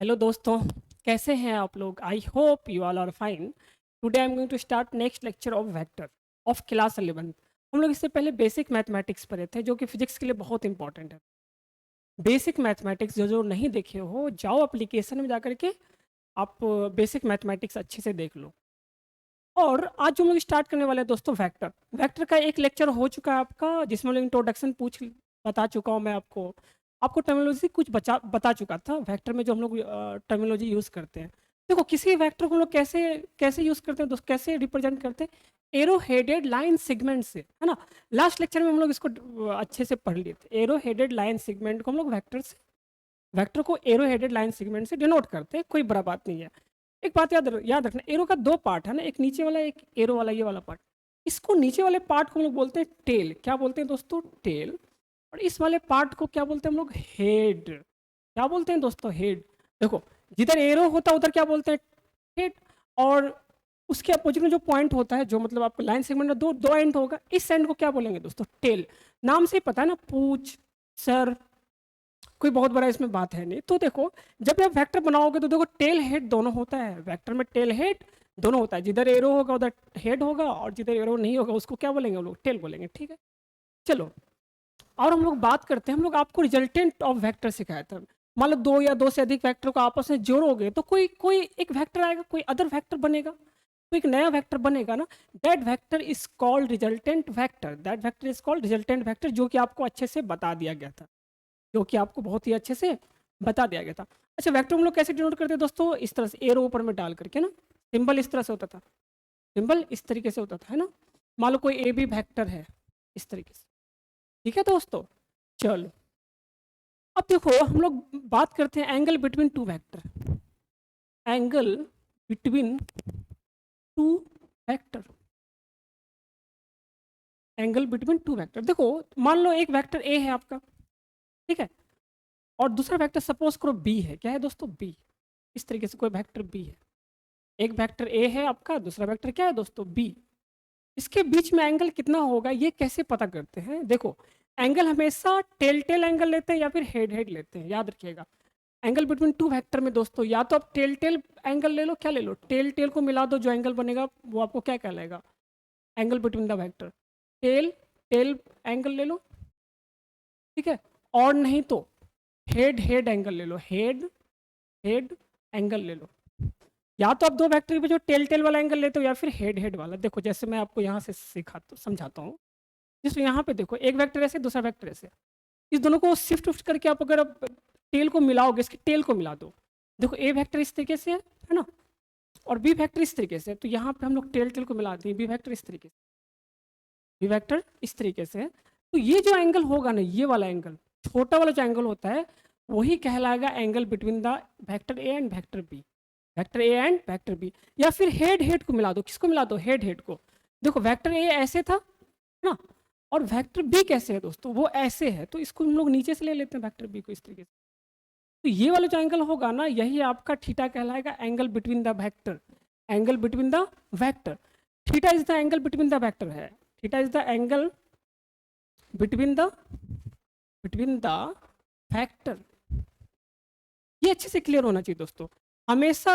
Hello दोस्तों, कैसे हैं आप लोग? I hope you all are fine. Today I am going to start next lecture of vector of class 11। हम लोग इससे पहले बेसिक मैथमेटिक्स पढ़े थे, जो कि फिजिक्स के लिए बहुत इंपॉर्टेंट है। बेसिक मैथमेटिक्स जो जो नहीं देखे हो, जाओ एप्लीकेशन में जाकर के आप बेसिक मैथमेटिक्स अच्छे से देख लो। और आज जो हम लोग स्टार्ट करने वाले हैं दोस्तों, वेक्टर वेक्टर का एक लेक्चर हो चुका है आपका, जिसमें हम लोग इंट्रोडक्शन बता चुका हूँ मैं आपको। आपको टर्मिनोलॉजी कुछ बता चुका था वेक्टर में, जो हम लोग टर्मिनोलॉजी यूज़ करते हैं। देखो, किसी वेक्टर को हम लोग कैसे कैसे यूज़ करते हैं दोस्तों, कैसे रिप्रेजेंट करते हैं? एरो हेडेड लाइन सेगमेंट से, है ना। लास्ट लेक्चर में हम लोग इसको अच्छे से पढ़ लिए थे। एरो हेडेड लाइन सेगमेंट को हम लोग वेक्टर को एरो हेडेड लाइन सेगमेंट से डिनोट करते हैं। कोई बड़ा बात नहीं है। एक बात याद रखना, एरो का दो पार्ट है ना, एक नीचे वाला, एक एरो वाला, ये वाला पार्ट। इसको नीचे वाले पार्ट को हम लोग बोलते हैं टेल। क्या बोलते हैं दोस्तों? टेल। और इस वाले पार्ट को क्या बोलते हैं हम लोग? हेड। क्या बोलते हैं दोस्तों? हेड। देखो, जिधर एरो होता है उधर क्या बोलते हैं? हेड। और उसके अपोजिट में जो पॉइंट होता है, जो मतलब आपका लाइन सेगमेंट में दो दो एंड होगा, इस एंड को क्या बोलेंगे दोस्तों? टेल। नाम से ही पता है ना, पूछ, सर, कोई बहुत बड़ा इसमें बात है नहीं। तो देखो, जब आप वेक्टर बनाओगे तो देखो, टेल हेड दोनों होता है वेक्टर में। टेल हेड दोनों होता है, जिधर एरो होगा उधर हेड होगा, और जिधर एरो नहीं होगा उसको क्या बोलेंगे हम लोग? टेल बोलेंगे। ठीक है, चलो। और हम लोग बात करते हैं, हम लोग आपको रिजल्टेंट ऑफ वेक्टर सिखाया था। मान लो दो या दो से अधिक वेक्टर को आपस में जोड़ोगे तो कोई कोई एक वेक्टर आएगा, कोई अदर वेक्टर बनेगा, तो एक नया वेक्टर बनेगा ना। That vector is called resultant vector. That vector is called resultant vector, जो कि आपको अच्छे से बता दिया गया था, जो कि आपको बहुत ही अच्छे से बता दिया गया था। अच्छा, वेक्टर हम लोग कैसे डिनोट करते हैं दोस्तों? इस तरह से, एरो ऊपर में डाल करके ना। सिंबल इस तरह से होता था, सिंबल इस तरीके से होता था, है ना। मान लो कोई ए बी वेक्टर है, इस तरीके से। ठीक है दोस्तों, चलो। अब देखो, हम लोग बात करते हैं angle between two vector. Angle between two vector. Angle between two vector. देखो, मान लो एक वेक्टर ए है आपका, ठीक है, और दूसरा वेक्टर सपोज करो बी है। क्या है दोस्तों? बी। इस तरीके से कोई वेक्टर बी है। एक वेक्टर ए है आपका, दूसरा वेक्टर क्या है दोस्तों? बी। इसके बीच में एंगल कितना होगा, ये कैसे पता करते हैं? देखो, एंगल हमेशा टेल टेल एंगल लेते हैं या फिर हेड हेड लेते हैं, याद रखिएगा। एंगल बिटवीन टू वेक्टर में दोस्तों, या तो आप टेल टेल एंगल ले लो, क्या ले लो? टेल टेल को मिला दो, जो एंगल बनेगा वो आपको क्या कहलाएगा? Angle between the vector. Tail tail angle ले लो, ठीक है। और नहीं तो हेड हेड एंगल ले लो, हेड हेड एंगल ले लो। या तो आप दो वेक्टर पे जो टेल टेल वाला एंगल लेते हो, या फिर हेड हेड वाला। देखो, जैसे मैं आपको यहाँ से समझाता हूँ। जिसमें यहाँ पे देखो, एक वेक्टर ऐसे, दूसरा वेक्टर ऐसे। इस दोनों को शिफ्ट उफ्ट करके आप अगर टेल को मिलाओगे, इसकी टेल को मिला दो। देखो, ए वेक्टर इस तरीके से है ना, और बी वेक्टर इस तरीके से। तो यहाँ पे हम लोग टेल टेल को मिला दें, बी वेक्टर इस तरीके से, बी वेक्टर इस तरीके से। तो ये जो एंगल होगा ना, ये वाला एंगल, छोटा वाला जो एंगल होता है, वही कहलाएगा angle between the vector A and vector B. Vector A and vector B. या फिर हेड हेड को मिला दो। किसको मिला दो? हेड हेड को। देखो, वेक्टर ए ऐसे था, है ना, और वेक्टर बी कैसे है दोस्तों? वो ऐसे है। तो इसको हम लोग नीचे से ले लेते हैं, वेक्टर बी को इस तरीके से। तो ये वाला जो एंगल होगा ना, यही आपका थीटा कहलाएगा, angle between the vector. Angle between the vector. Theta is the angle between the vector है। Theta is the angle between the vector. ये अच्छे से क्लियर होना चाहिए दोस्तों। हमेशा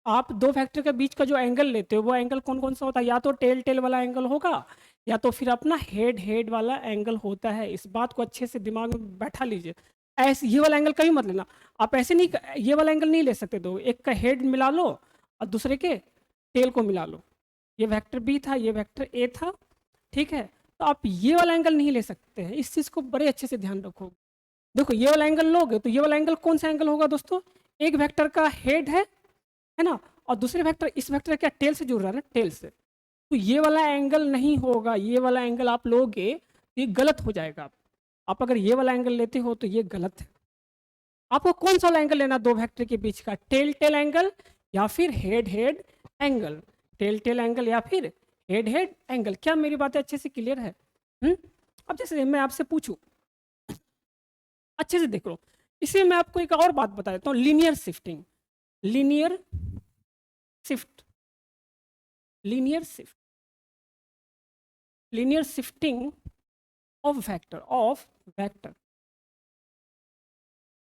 आप दो वेक्टर के बीच का जो एंगल लेते हो, वो एंगल कौन कौन सा होता है? या तो टेल टेल वाला एंगल होगा, या तो फिर अपना हेड हेड वाला एंगल होता है। इस बात को अच्छे से दिमाग में बैठा लीजिए। ऐसे ये वाला एंगल कभी मत लेना। आप ऐसे नहीं, ये वाला एंगल नहीं ले सकते। दो, एक का हेड मिला लो और दूसरे के टेल को मिला लो। ये वेक्टर बी था, ये वेक्टर ए था, ठीक है। तो आप ये वाला एंगल नहीं ले सकते हैं। इस चीज़ को बड़े अच्छे से ध्यान रखो। देखो, ये वाला एंगल लोगे तो ये वाला एंगल कौन सा एंगल होगा दोस्तों? एक वेक्टर का हेड है ना, और दूसरे वेक्टर, इस वेक्टर क्या टेल से जुड़ रहा है ना, टेल से। तो ये वाला एंगल नहीं होगा। ये वाला एंगल आप लोगे तो ये गलत हो जाएगा। आप अगर ये वाला एंगल लेते हो तो ये गलत है। आपको कौन सा वाला एंगल लेना दो वेक्टर के बीच का? टेल टेल एंगल या फिर head head angle. Tail tail angle या फिर हेड हेड एंगल। क्या मेरी बातें अच्छे से क्लियर है? अब जैसे मैं आपसे पूछूं, अच्छे से देख लो। इसलिए मैं आपको एक और बात बता देता हूँ, linear shifting. Linear shift, linear shift, linear shifting of vector, of vector,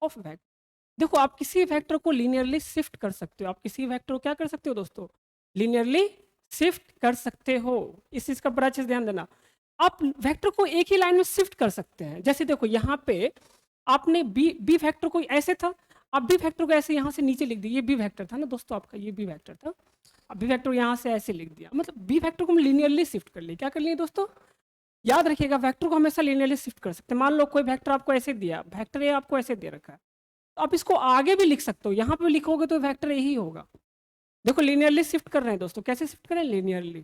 of vector. देखो आप किसी वेक्टर को लीनियरली शिफ्ट कर सकते हो, आप किसी वेक्टर को क्या कर सकते हो दोस्तों, लीनियरली शिफ्ट कर सकते हो। इस चीज का बड़ा चीज ध्यान देना, आप वेक्टर को एक ही लाइन में शिफ्ट कर सकते हैं। जैसे देखो यहाँ पे आपने बी बी वेक्टर को ऐसे था, आप बी वेक्टर को ऐसे यहाँ से नीचे लिख दिए, ये बी वेक्टर था ना दोस्तों आपका, ये बी वेक्टर था, अब बी वेक्टर यहाँ से ऐसे लिख दिया, मतलब बी वेक्टर को हम लीनियरली शिफ्ट कर लिए। क्या कर लिए दोस्तों, याद रखिएगा वेक्टर को हमेशा लीनियरली शिफ्ट कर सकते हैं। मान लो कोई वेक्टर आपको ऐसे दिया, वेक्टर ए आपको ऐसे दे रखा है, तो आप इसको आगे भी लिख सकते हो, यहाँ पे लिखोगे तो वेक्टर यही होगा। देखो लीनियरली शिफ्ट कर रहे हैं दोस्तों, कैसे शिफ्ट कर रहे हैं, लीनियरली।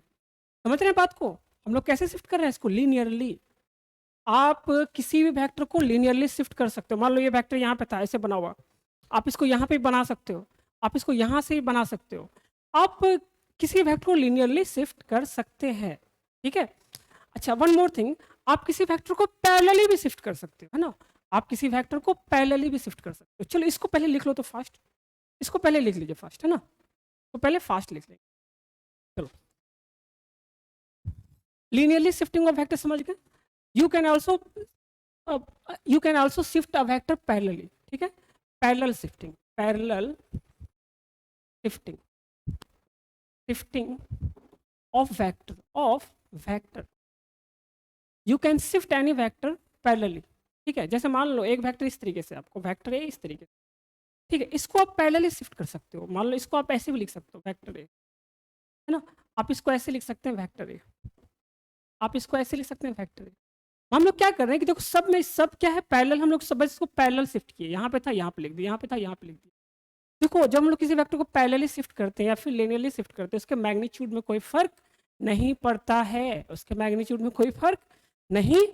समझ रहे हैं बात को, हम लोग कैसे शिफ्ट कर रहे हैं इसको, लीनियरली। आप किसी भी वेक्टर को लीनियरली शिफ्ट कर सकते हो। मान लो ये वेक्टर यहाँ पे था ऐसे बना हुआ, आप इसको यहाँ पे बना सकते हो, आप इसको यहाँ से भी बना सकते हो, आप किसी वेक्टर को लीनियरली शिफ्ट कर सकते हैं, ठीक है। अच्छा वन मोर थिंग, आप किसी वेक्टर को पैरेलली भी शिफ्ट कर सकते हो, है ना, आप किसी वेक्टर को पैरेलली भी शिफ्ट कर सकते हो। चलो इसको पहले लिख लो तो फास्ट, इसको पहले लिख लीजिए फास्ट, है ना, तो पहले फास्ट लिख लेंगे। चलो लीनियरली शिफ्टिंग ऑफ वेक्टर समझ गए। You can also shift a vector parallelly, ठीक है, parallel shifting, parallel shifting, shifting of vector you can shift any vector parallelly, ठीक है। जैसे मान लो एक वेक्टर इस तरीके से, आपको वेक्टर ए इस तरीके से, ठीक है, इसको आप पैरेलली शिफ्ट कर सकते हो। मान लो इसको आप ऐसे भी लिख सकते हो वेक्टर ए, है ना, आप इसको ऐसे लिख सकते हैं वेक्टर ए, आप इसको ऐसे लिख सकते हैं वेक्टर ए। हम लोग क्या कर रहे हैं कि देखो सब में सब क्या है पैरेलल, हम लोग सब इसको पैरेलल शिफ्ट किए, यहाँ पे था यहाँ पे लिख दिया, यहाँ पे था यहाँ पे लिख दिया। देखो जब हम लोग किसी वेक्टर को पैरेलली शिफ्ट करते हैं या फिर लिनियरली शिफ्ट करते हैं, उसके मैग्नीट्यूड में कोई फर्क नहीं पड़ता है, उसके मैग्नीट्यूड में कोई फर्क नहीं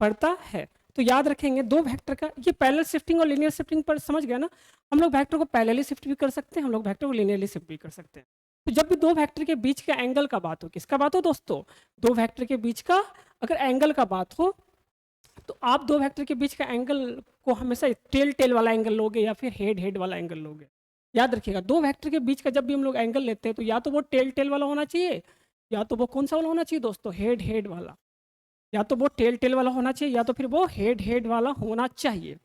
पड़ता है। तो याद रखेंगे दो वेक्टर का, ये पैरेलल शिफ्टिंग और लिनियर शिफ्टिंग पर समझ गया ना, हम लोग वेक्टर को पैरेलली शिफ्ट भी कर सकते हैं, हम लोग वेक्टर को लिनियरली शिफ्ट भी कर सकते हैं। तो जब भी दो वेक्टर के बीच के एंगल का बात हो, किसका बात हो दोस्तों, दो वेक्टर के बीच का अगर एंगल का बात हो, तो आप दो वेक्टर के बीच का एंगल को हमेशा टेल टेल वाला एंगल लोगे या फिर हेड हेड वाला एंगल लोगे। याद रखिएगा दो वेक्टर के बीच का जब भी हम लोग एंगल लेते हैं तो या तो वो टेल टेल वाला होना चाहिए, या तो वो कौन सा वाला होना चाहिए दोस्तों, हेड हेड वाला, या तो वो टेल टेल वाला होना चाहिए या तो फिर वो हेड हेड वाला होना चाहिए,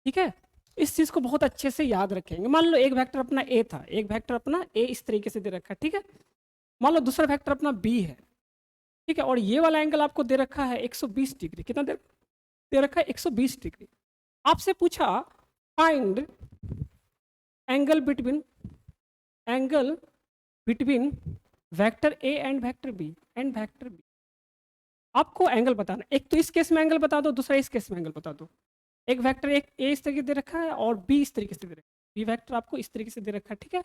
ठीक है। इस चीज को बहुत अच्छे से याद रखेंगे। मान लो एक वेक्टर अपना ए था, एक वेक्टर अपना ए इस तरीके से दे रखा है, ठीक है। मान लो दूसरा वेक्टर अपना बी है, ठीक है, और ये वाला एंगल आपको दे रखा है 120 डिग्री, कितना दे रखा है 120 डिग्री। आपसे पूछा find angle between vector A and vector B, आपको एंगल बताना, एक तो इस केस में एंगल बता दो, दूसरा इस केस में एंगल बता दो। एक वेक्टर एक ए इस तरीके से दे रखा है और बी इस तरीके से दे रखा है, बी वेक्टर आपको इस तरीके से दे रखा है, ठीक है,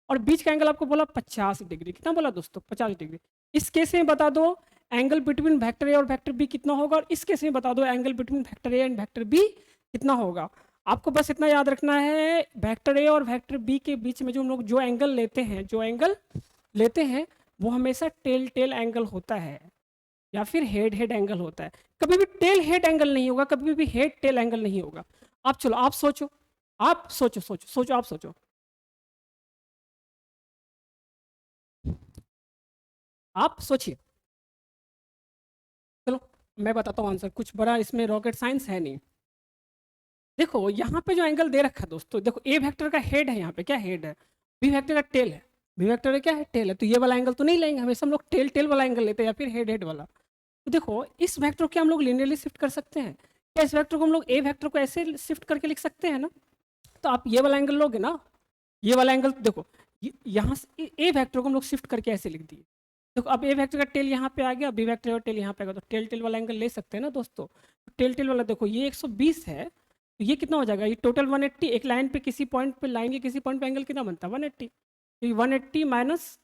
और बीच का एंगल आपको बोला 50 डिग्री, कितना बोला दोस्तों 50 डिग्री। इस केस में बता दो एंगल बिटवीन वेक्टर ए और वेक्टर बी कितना होगा, और इस केस में बता दो angle between vector A and vector B कितना होगा। आपको बस इतना याद रखना है, वेक्टर ए और वेक्टर बी के बीच में जो हम लोग जो एंगल लेते हैं वो हमेशा टेल टेल एंगल होता है या फिर हेड हेड एंगल होता है। कभी भी टेल हेड एंगल नहीं होगा, कभी भी हेड टेल एंगल नहीं होगा। आप चलो आप सोचो, आप सोचो, आप सोचिए। चलो मैं बताता हूँ आंसर, कुछ बड़ा इसमें रॉकेट साइंस है नहीं। देखो यहाँ पे जो एंगल दे रखा है दोस्तों, देखो ए वेक्टर का हेड है, यहाँ पे क्या हेड है, बी वेक्टर का टेल है, बी वेक्टर का क्या है टेल है, तो ये वाला एंगल तो नहीं लेंगे, हमेशा हम लोग टेल टेल वाला एंगल लेते हैं या फिर हेड हेड वाला। तो देखो इस वेक्टर को हम लोग लिनियरली शिफ्ट कर सकते हैं, क्या इस वेक्टर को हम लोग ए वेक्टर को ऐसे शिफ्ट करके लिख सकते हैं ना। तो आप ये वाला एंगल लोगे ना, ये वाला एंगल देखो, यहाँ से ए वेक्टर को हम लोग शिफ्ट करके ऐसे लिख दिए। देखो अब ए वेक्टर का टेल यहाँ पे आ गया, बी वेक्टर का टेल यहाँ पे आ गया, तो टेल टेल वाला एंगल ले सकते हैं ना दोस्तों। टेल टेल वाला देखो ये 120 है, तो ये कितना हो जाएगा, ये टोटल 180, एक लाइन पे किसी पॉइंट पे लाइन के किसी पॉइंट पे एंगल कितना बनता है 180, तो ये 180 माइनस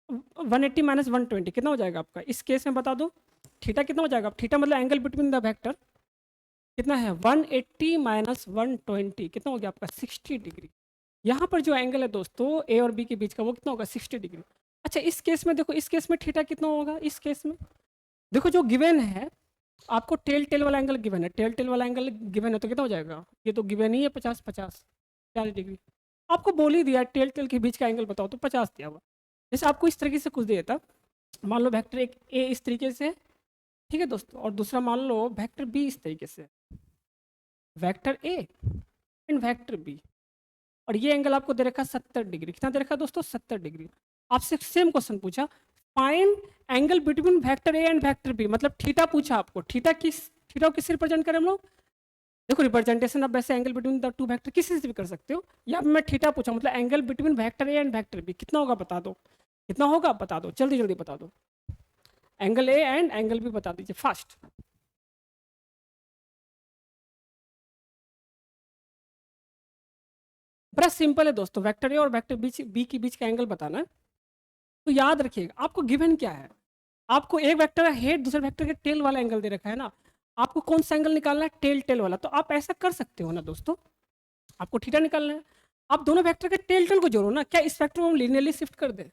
120 कितना हो जाएगा आपका, इस केस में बता दो थीटा कितना हो जाएगा। थीटा मतलब एंगल बिटवीन द वेक्टर कितना है 180 माइनस 120 कितना हो गया आपका 60 डिग्री। यहाँ पर जो एंगल है दोस्तों ए और बी के बीच का वो कितना होगा 60 डिग्री। अच्छा इस केस में देखो, इस केस में थीटा कितना होगा, इस केस में देखो जो गिवन है आपको टेल टेल वाला एंगल गिवन है, टेल टेल वाला एंगल गिवन है तो कितना हो जाएगा, ये तो गिवन ही है 50 डिग्री। आपको बोल ही दिया टेल टेल के बीच का एंगल बताओ तो 50 दिया हुआ। जैसे आपको इस तरीके से कुछ दिया था, मान लो वेक्टर एक ए इस तरीके से, ठीक है दोस्तों, और दूसरा मान लो वेक्टर बी इस तरीके से, vector A and vector B, और ये एंगल आपको दे रखा 70 डिग्री। कितना दे रखा दोस्तों? 70 डिग्री। आपसे सेम क्वेश्चन पूछा, find angle between vector A and vector B, मतलब थीटा पूछा आपको। थीटा को किससे रिप्रेजेंट करें हम लोग? देखो रिप्रेजेंटेशन आप वैसे angle between the two vector किसी से भी कर सकते हो, या मैं थीटा पूछा मतलब angle between vector A and vector B कितना होगा बता दो। कितना होगा बता दो, जल्दी जल्दी बता दो। Angle A and angle B बता दीजिए फास्ट। बड़ा सिंपल है दोस्तों, वेक्टर ए और वेक्टर बी के बीच का एंगल बताना है। तो याद रखिएगा आपको गिवन क्या है, आपको एक वेक्टर का हेड दूसरे वेक्टर के टेल वाला एंगल दे रखा है ना, आपको कौन सा एंगल निकालना है? टेल टेल वाला। तो आप ऐसा कर सकते हो ना दोस्तों, आपको थीटा निकालना है, आप दोनों वेक्टर के टेल टेल को जोड़ो ना। क्या इस वेक्टर को हम लीनियरली शिफ्ट कर दें?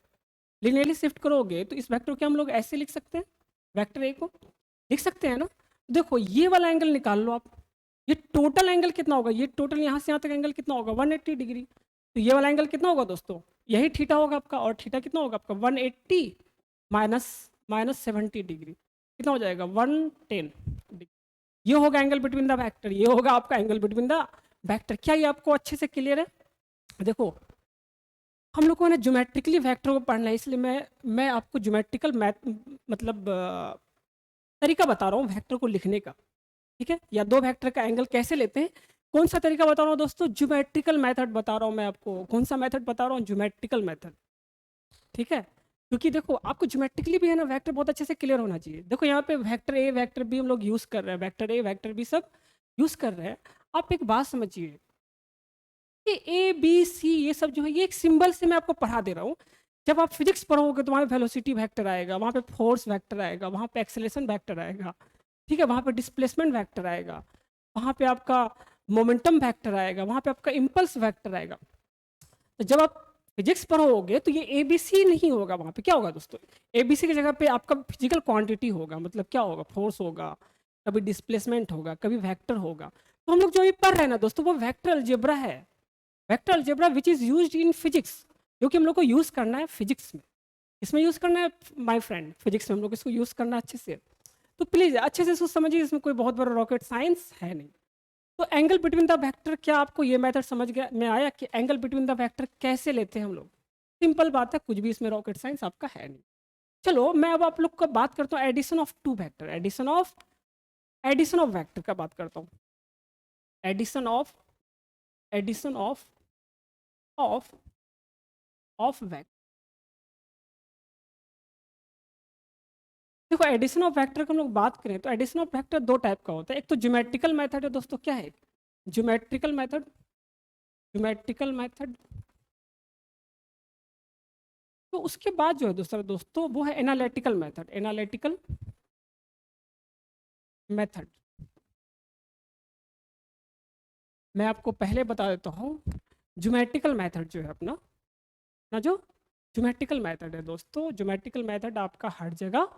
लीनियरली शिफ्ट करोगे तो इस वेक्टर को हम लोग ऐसे लिख सकते हैं, वेक्टर ए को लिख सकते हैं ना। देखो ये वाला एंगल निकाल लो आप, ये टोटल एंगल कितना होगा? ये टोटल यहाँ से यहाँ तक एंगल कितना होगा? 180 डिग्री। तो ये वाला एंगल कितना होगा दोस्तों? यही थीटा होगा आपका, और थीटा कितना होगा आपका? 180 माइनस माइनस 70 डिग्री, कितना हो जाएगा? 110 डिग्री। ये होगा एंगल बिटवीन द वेक्टर, ये होगा आपका एंगल बिटवीन द वेक्टर। क्या ये आपको अच्छे से क्लियर है? देखो हम लोग को ना ज्योमेट्रिकली वेक्टर को पढ़ना है, इसलिए मैं आपको ज्योमेट्रिकल मैथ मतलब तरीका बता रहा हूँ वेक्टर को लिखने का, ठीक है? या दो वेक्टर का एंगल कैसे लेते हैं, कौन सा तरीका बता रहा हूँ दोस्तों? ज्योमेट्रिकल मेथड बता रहा हूँ मैं आपको। कौन सा मेथड बता रहा हूँ? ज्योमेट्रिकल मेथड, ठीक है? क्योंकि देखो आपको ज्योमेट्रिकली भी है ना वेक्टर बहुत अच्छे से क्लियर होना चाहिए। देखो यहाँ पे वेक्टर ए वेक्टर बी हम लोग यूज़ कर रहे हैं, वेक्टर ए वेक्टर बी सब यूज़ कर रहे हैं। आप एक बात समझिए, ये ए बी सी ये सब जो है ये एक सिंबल से मैं आपको पढ़ा दे रहा हूँ। जब आप फिजिक्स पढ़ोगे तो वहाँ पे वेलोसिटी वेक्टर आएगा, वहाँ पे फोर्स वेक्टर आएगा, वहाँ पे एक्सेलरेशन वेक्टर आएगा, ठीक है? वहाँ पे डिस्प्लेसमेंट वेक्टर आएगा, वहाँ पे आपका मोमेंटम वेक्टर आएगा, वहाँ पे आपका इम्पल्स वेक्टर आएगा। तो जब आप फिजिक्स पढ़ोगे तो ये ए बी सी नहीं होगा, वहाँ पे क्या होगा दोस्तों? ए बी सी की जगह पे आपका फिजिकल क्वांटिटी होगा, मतलब क्या होगा? फोर्स होगा, कभी डिस्प्लेसमेंट होगा, कभी वेक्टर होगा। तो हम लोग जो ये पढ़ रहे हैं ना दोस्तों वो वेक्टर अलजेब्रा है, vector algebra which is used in physics, जो कि हम लोग को यूज़ करना है फिजिक्स में। इसमें यूज़ करना है माय फ्रेंड, फिजिक्स में हम लोग इसको यूज़ करना अच्छे से। तो प्लीज़ अच्छे से सोच समझिए, इसमें कोई बहुत बड़ा रॉकेट साइंस है नहीं। तो एंगल बिटवीन द वेक्टर, क्या आपको ये मेथड समझ गया में आया कि एंगल बिटवीन द वेक्टर कैसे लेते हैं हम लोग? सिंपल बात है, कुछ भी इसमें रॉकेट साइंस आपका है नहीं। चलो मैं अब आप लोग का बात करता हूँ addition of two vector, addition of vector का बात करता हूँ। Addition of vector. देखो एडिशन ऑफ वेक्टर की हम लोग बात करें तो एडिशन ऑफ वेक्टर दो टाइप का होता है। एक तो ज्योमेट्रिकल मेथड है दोस्तों, क्या है? Geometrical method. तो उसके बाद जो है दूसरा दोस्तों वो है एनालिटिकल मेथड। मैं आपको पहले बता देता हूँ, ज्योमेट्रिकल मेथड जो है अपना ना, जो ज्योमेट्रिकल मेथड है दोस्तों, ज्योमेट्रिकल मेथड आपका हर जगह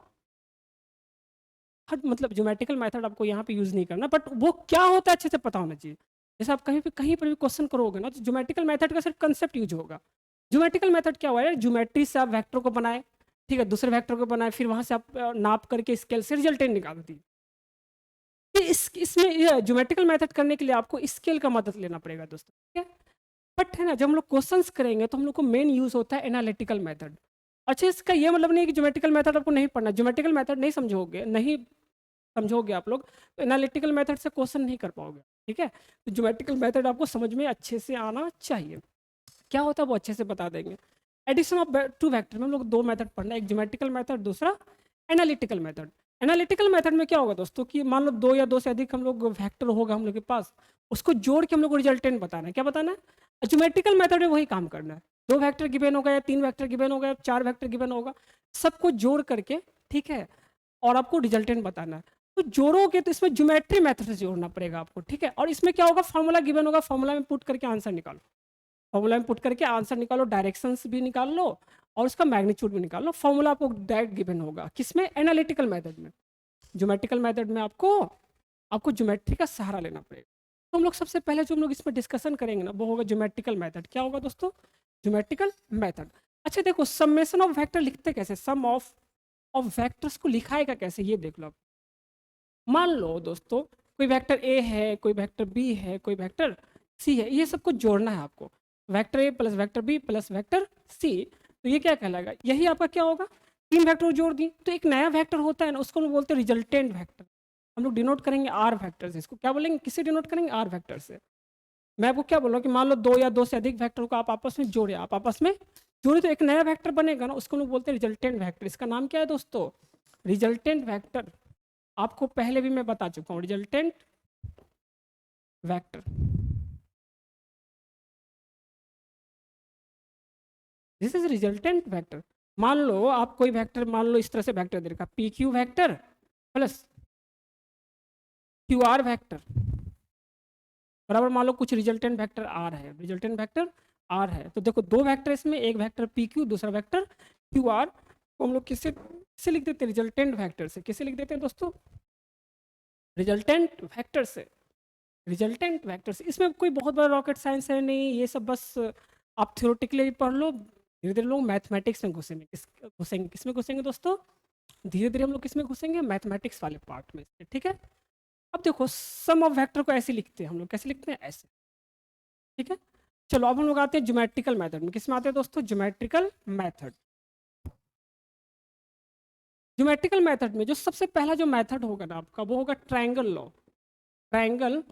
हर मतलब ज्योमेट्रिकल मेथड आपको यहाँ पे यूज़ नहीं करना, बट वो क्या होता है अच्छे से पता होना चाहिए। जैसे आप कहीं पर भी क्वेश्चन करोगे ना तो ज्योमेट्रिकल मेथड का सिर्फ कंसेप्ट यूज होगा। ज्योमेट्रिकल मेथड क्या हुआ है? ज्योमेट्री से आप वेक्टर को बनाए, ठीक है, दूसरे वेक्टर को बनाए, फिर वहाँ से आप नाप करके स्केल से रिजल्टेंट निकाल दी। इसमें ज्योमेट्रिकल मेथड करने के लिए आपको स्केल का मदद लेना पड़ेगा दोस्तों, ठीक है? बट है ना जब हम लोग क्वेश्चंस करेंगे तो हम लोग को मेन यूज होता है एनालिटिकल मेथड। अच्छा इसका ये मतलब नहीं है कि ज्योमेट्रिकल मेथड आपको नहीं पढ़ना, ज्योमेट्रिकल मेथड नहीं समझोगे आप लोग तो एनालिटिकल मेथड से क्वेश्चन नहीं कर पाओगे, ठीक है? तो ज्योमेट्रिकल मेथड आपको समझ में अच्छे से आना चाहिए। क्या होता है वो अच्छे से बता देंगे। एडिशन ऑफ टू वेक्टर में हम लोग दो मेथड पढ़ना है, एक ज्योमेट्रिकल मेथड, दूसरा एनालिटिकल मेथड। एनालिटिकल मेथड में क्या होगा दोस्तों कि मान लो दो या दो से अधिक हम लोग वेक्टर होगा हम लोग के पास, उसको जोड़ के हम लोग को रिजल्टेंट बताना है। क्या बताना है? ज्योमेट्रिकल मेथड में वही काम करना है। दो वेक्टर गिवन होगा या तीन वेक्टर गिवन होगा या चार वेक्टर गिवन होगा, सबको जोड़ करके, ठीक है, और आपको रिजल्टेंट बताना है। तो जोड़ोगे तो इसमें ज्योमेट्री मेथड से जोड़ना पड़ेगा आपको, ठीक है? और इसमें क्या होगा? फॉर्मूला गिवन होगा, फॉर्मूला में पुट करके आंसर निकालो, डायरेक्शंस भी निकाल लो और उसका मैग्नीट्यूड भी निकाल लो। फॉर्मूला आपको डायरेक्ट गिवन होगा, किसमें? एनालिटिकल मेथड में। ज्योमेट्रिकल मेथड में आपको ज्योमेट्री का सहारा लेना पड़ेगा। तो हम लोग सबसे पहले जो हम लोग इसमें डिस्कशन करेंगे ना वो होगा ज्योमेट्रिकल मेथड। क्या होगा दोस्तों? Geometrical method. अच्छा देखो समेशन ऑफ वेक्टर लिखते कैसे, सम ऑफ वेक्टर्स को लिखाएगा कैसे ये देख लो। मान लो दोस्तों कोई वेक्टर ए है, कोई वेक्टर बी है, कोई वेक्टर सी है, ये सबको जोड़ना है आपको, vector A plus vector B plus vector C, तो ये क्या कहलाएगा, यही आपका क्या होगा, 3 वेक्टर जोड़ दी तो एक नया वेक्टर होता है ना, उसको हम बोलते हैं रिजल्टेंट वेक्टर। हम लोग डिनोट करेंगे आर वेक्टर से, इसको क्या बोलेंगे, किससे डिनोट करेंगे, आर वेक्टर से। मैं आपको क्या बोल रहा हूँ कि मान लो 2 या 2 से अधिक वेक्टर को आप आपस में जोड़े, आप आपस में जोड़े तो एक नया वेक्टर बनेगा ना, उसको हम लोग बोलते हैं रिजल्टेंट वेक्टर। इसका नाम क्या है दोस्तों, रिजल्टेंट वेक्टर। आपको पहले भी मैं बता चुका हूँ, resultant vector, this is resultant vector. मान लो आप कोई वेक्टर, मान लो इस तरह से वेक्टर दे रखा, P Q vector plus Q R vector बराबर, मान लो कुछ रिजल्टेंट वेक्टर आर है, रिजल्टेंट वेक्टर आर है, तो देखो 2 वेक्टर इसमें, एक वेक्टर पी क्यू, दूसरा वेक्टर क्यू आर, तो हम लोग किससे लिख देते हैं, रिजल्टेंट वेक्टर से। किससे लिख देते हैं दोस्तों, रिजल्टेंट वेक्टर से, रिजल्टेंट वेक्टर से। इसमें कोई बहुत बड़ा रॉकेट साइंस है नहीं, ये सब बस आप थ्योरेटिकली पढ़ लो, धीरे धीरे लोग मैथमेटिक्स में घुसेंगे। किस में घुसेंगे दोस्तों, धीरे धीरे हम लोग किस में घुसेंगे, मैथमेटिक्स वाले पार्ट में, ठीक है। अब देखो सम ऑफ वेक्टर को ऐसे लिखते हैं हम लोग, कैसे लिखते हैं, ऐसे, ठीक है। चलो अब हम लोग आते हैं ज्योमेट्रिकल मेथड में। किस में आते हैं दोस्तों, ज्योमेट्रिकल मेथड। ज्योमेट्रिकल मेथड में जो सबसे पहला जो मेथड होगा ना आपका, वो होगा triangle law. Triangle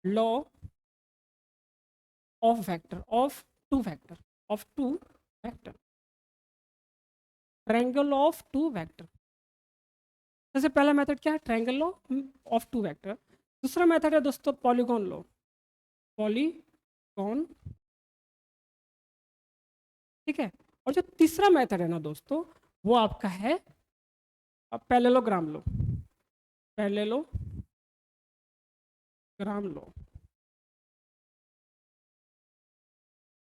law of vector, of two vector, of two vector, triangle of two vector. सबसे पहला मेथड क्या है, triangle law of two vector. दूसरा मेथड है दोस्तों पॉलीगॉन लॉ, पॉलीगॉन, ठीक है। और जो तीसरा मेथड है ना दोस्तों, वो आपका है पैरेललोग्राम लॉ, पैरेललोग्राम लॉ।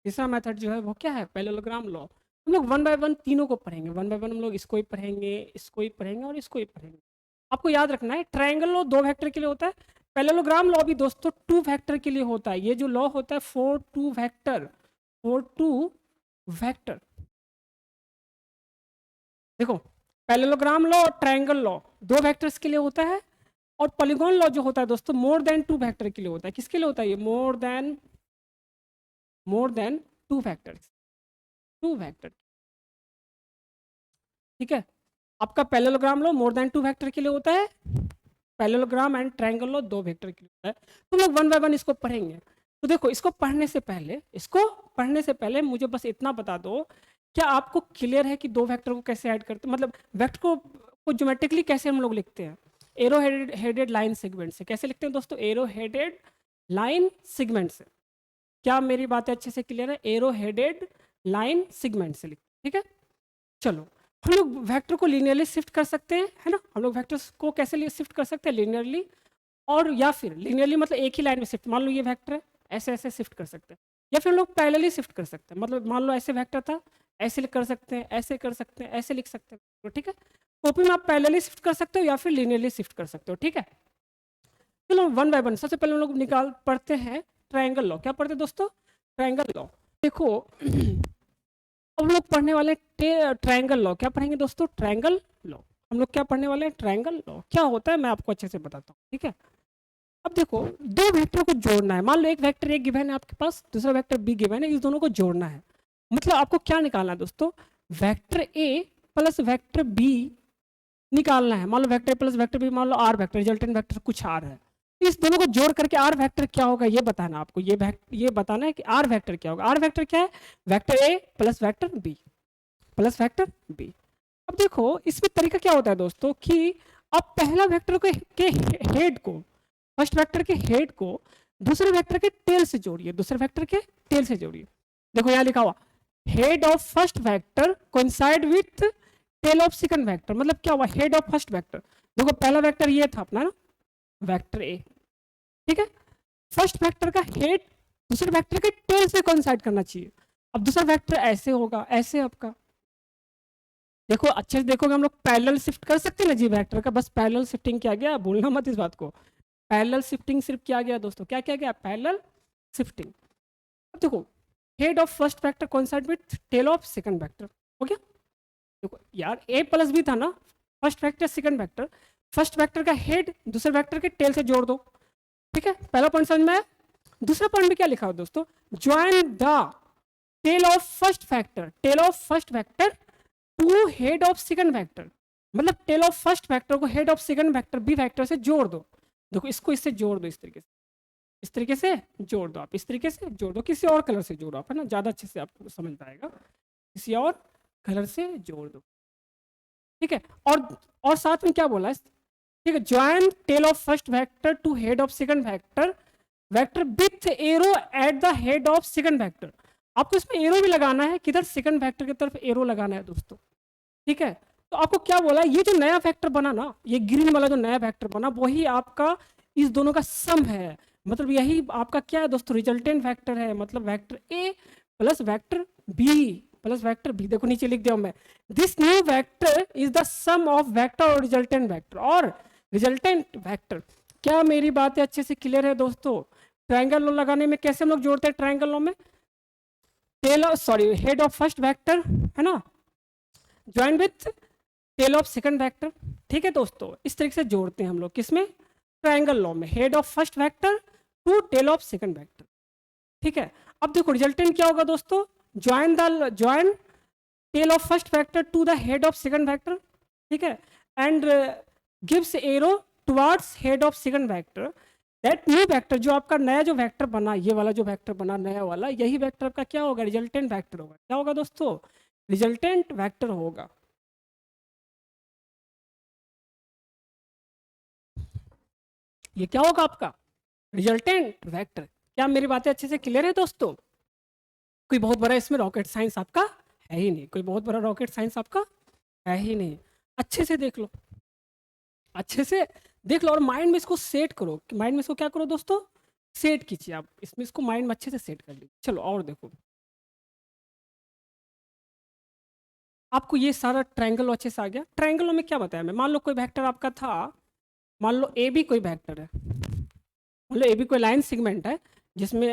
तीसरा मेथड जो है वो क्या है, पैरेललोग्राम लॉ। हम लोग 1 बाय 1 तीनों को पढ़ेंगे, 1 बाय 1 हम लोग इसको ही पढ़ेंगे, इसको ही पढ़ेंगे और इसको ही पढ़ेंगे। आपको याद रखना है ट्रायंगल लॉ 2 वेक्टर के लिए होता है, पैरेललोग्राम लॉ भी दोस्तों 2 वेक्टर के लिए होता है। ये जो लॉ होता है फॉर 2 वेक्टर, फॉर 2 वेक्टर। देखो पैरेललोग्राम लॉ और ट्रायंगल लॉ 2 वेक्टर्स के लिए होता है, और पॉलीगॉन लॉ जो होता है दोस्तों मोर देन 2 वेक्टर के लिए होता है। किसके लिए होता है ये, मोर देन 2 वेक्टर्स, 2 वेक्टर, ठीक है। आपका parallelogram law more than 2 vector के लिए होता है, parallelogram and triangle law 2 vector के लिए होता है। तो लोग 1 बाय 1 इसको पढ़ेंगे। तो देखो इसको पढ़ने से पहले मुझे बस इतना बता दो, क्या आपको क्लियर है कि 2 वेक्टर को कैसे ऐड करते हैं, मतलब वेक्टर को ज्योमेट्रिकली कैसे हम लोग लिखते हैं, एरो हेडेड लाइन सेगमेंट से। कैसे लिखते हैं दोस्तों, एरो हेडेड लाइन सेगमेंट से। क्या मेरी बातें अच्छे से क्लियर है, एरो हेडेड लाइन सेगमेंट से लिखते हैं, ठीक है। चलो हम लोग वेक्टर को लीनियरली शिफ्ट कर सकते हैं, है ना। हम लोग वेक्टर्स को कैसे शिफ्ट कर सकते हैं, लीनियरली, और या फिर लीनियरली मतलब एक ही लाइन में शिफ्ट, मान लो ये वेक्टर है, ऐसे ऐसे शिफ्ट कर सकते हैं, या फिर हम लोग पैरेलली शिफ्ट कर सकते हैं, मतलब मान लो ऐसे वेक्टर था, ऐसे कर सकते हैं, ऐसे कर सकते हैं, ऐसे लिख सकते हैं, तो ठीक है। कॉपी में आप पैरेलली शिफ्ट कर सकते हो या फिर लीनियरली शिफ्ट कर सकते हो, ठीक है। चलो 1 बाय 1 सबसे पहले हम लोग पढ़ते हैं ट्रायंगल लॉ। क्या पढ़ते हैं दोस्तों, ट्रायंगल लॉ। देखो अब हम लोग पढ़ने वाले ट्रायंगल लॉ। क्या पढ़ेंगे दोस्तों, ट्रायंगल लॉ। हम लोग क्या पढ़ने वाले हैं, ट्रायंगल लॉ। क्या होता है मैं आपको अच्छे से बताता हूँ, ठीक है। अब देखो 2 वेक्टर को जोड़ना है, मान लो एक वेक्टर ए गिवन है आपके पास, दूसरा वेक्टर बी गिवन है, इस दोनों को जोड़ना है। मतलब आपको क्या निकालना है दोस्तों, vector A plus vector B निकालना है। मान लो वेक्टर प्लस वेक्टर बी, मान लो आर वेक्टर, रिजल्टेंट वेक्टर कुछ आर है, इस दोनों को जोड़ करके आर वेक्टर क्या होगा ये बताना आपको। ये बताना है कि आर वेक्टर क्या होगा। आर वेक्टर क्या है, vector A plus vector B plus vector B. अब देखो इसमें तरीका क्या होता है दोस्तों कि अब पहला वेक्टर के हेड को, फर्स्ट वेक्टर के हेड को दूसरे वेक्टर के टेल से जोड़िए, दूसरे वेक्टर के टेल से जोड़िए। देखो यहाँ लिखा हुआ head of first vector coincide with tail of second vector. मतलब क्या हुआ, हेड ऑफ फर्स्ट वेक्टर, देखो पहला वेक्टर ये था अपना ना, वेक्टर ए, ठीक है। फर्स्ट वेक्टर का हेड दूसरे वेक्टर के टेल से कोइंसाइड करना चाहिए। अब दूसरा वेक्टर ऐसे होगा, ऐसे आपका, देखो अच्छे से देखोगे हम लोग पैरेलल शिफ्ट कर सकते हैं ना जी वेक्टर का, बस पैरेलल शिफ्टिंग किया गया, भूलना मत इस बात को। पैरेलल शिफ्टिंग सिर्फ किया गया दोस्तों, क्या किया गया, पैरेलल शिफ्टिंग। अब देखो head of first vector coincide with tail of second vector, हो गया। देखो यार ए प्लस बी था ना, first vector second vector, first vector का हेड दूसरे वेक्टर के टेल से जोड़ दो, ठीक है। पहला पॉइंट समझ में आया। दूसरा पॉइंट में क्या लिखा हुआ दोस्तों, join the tail of first vector to head of second vector, मतलब टेल ऑफ फर्स्ट वेक्टर को head of second vector B vector से जोड़ दो। देखो इसको इससे जोड़ दो, इस तरीके से जोड़ दो आप, इस तरीके से जोड़ दो, किसी और कलर से जोड़ो आप, है ना, ज़्यादा अच्छे से आपको समझ पाएगा, किसी और कलर से जोड़ दो, ठीक है। और साथ में क्या बोला है, ठीक है, join tail of first vector to head of second vector with arrow at the head of second vector. आपको इसमें एरो भी लगाना है, किधर, सेकंड वेक्टर की तरफ एरो लगाना है दोस्तों, ठीक है। तो आपको क्या बोला, ये जो नया वेक्टर बना ना, ये ग्रीन वाला जो नया वेक्टर बना, वही आपका इस दोनों का सम है, मतलब यही आपका क्या है दोस्तों, रिजल्टेंट वेक्टर है, मतलब vector A plus vector B plus vector B. देखो नीचे लिख दिया मैं, this new vector is the sum of vector और रिजल्टेंट वेक्टर और रिजल्टेंट वेक्टर। क्या मेरी बातें अच्छे से क्लियर है दोस्तों? ट्रायंगल लॉ लगाने में कैसे हम लोग जोड़ते हैं, ट्रायंगल लॉ में हेड ऑफ फर्स्ट वेक्टर, है ना, join with tail of second vector, ठीक है दोस्तों, इस तरीके से जोड़ते हैं हम लोग, किसमें, ट्रायंगल लॉ में, head of first vector to tail of second vector, ठीक है। अब देखो रिजल्टेंट क्या होगा दोस्तों, join tail of first vector to the head of second vector, ठीक है, and gives arrow towards head of second vector. That new vector, जो आपका नया जो वेक्टर बना, ये वाला जो वेक्टर बना नया वाला, यही वेक्टर का क्या होगा, रिजल्टेंट वेक्टर होगा। क्या होगा दोस्तों, रिजल्टेंट वेक्टर होगा। ये क्या होगा आपका, रिजल्टेंट वेक्टर। क्या मेरी बातें अच्छे से क्लियर है दोस्तों? कोई बहुत बड़ा इसमें रॉकेट साइंस आपका है ही नहीं, कोई बहुत बड़ा रॉकेट साइंस आपका है ही नहीं। अच्छे से देख लो, अच्छे से देख लो, और माइंड में इसको सेट करो, माइंड में इसको क्या करो दोस्तों, सेट कीजिए आप, इसमें इसको माइंड में अच्छे से सेट कर लीजिए। चलो और देखो, आपको ये सारा ट्रायंगल अच्छे से आ गया। ट्रायंगलों में क्या बताया मैं, मान लो कोई वेक्टर आपका था, मान लो ए बी कोई वेक्टर है, मान लो ए बी कोई लाइन सेगमेंट है, जिसमें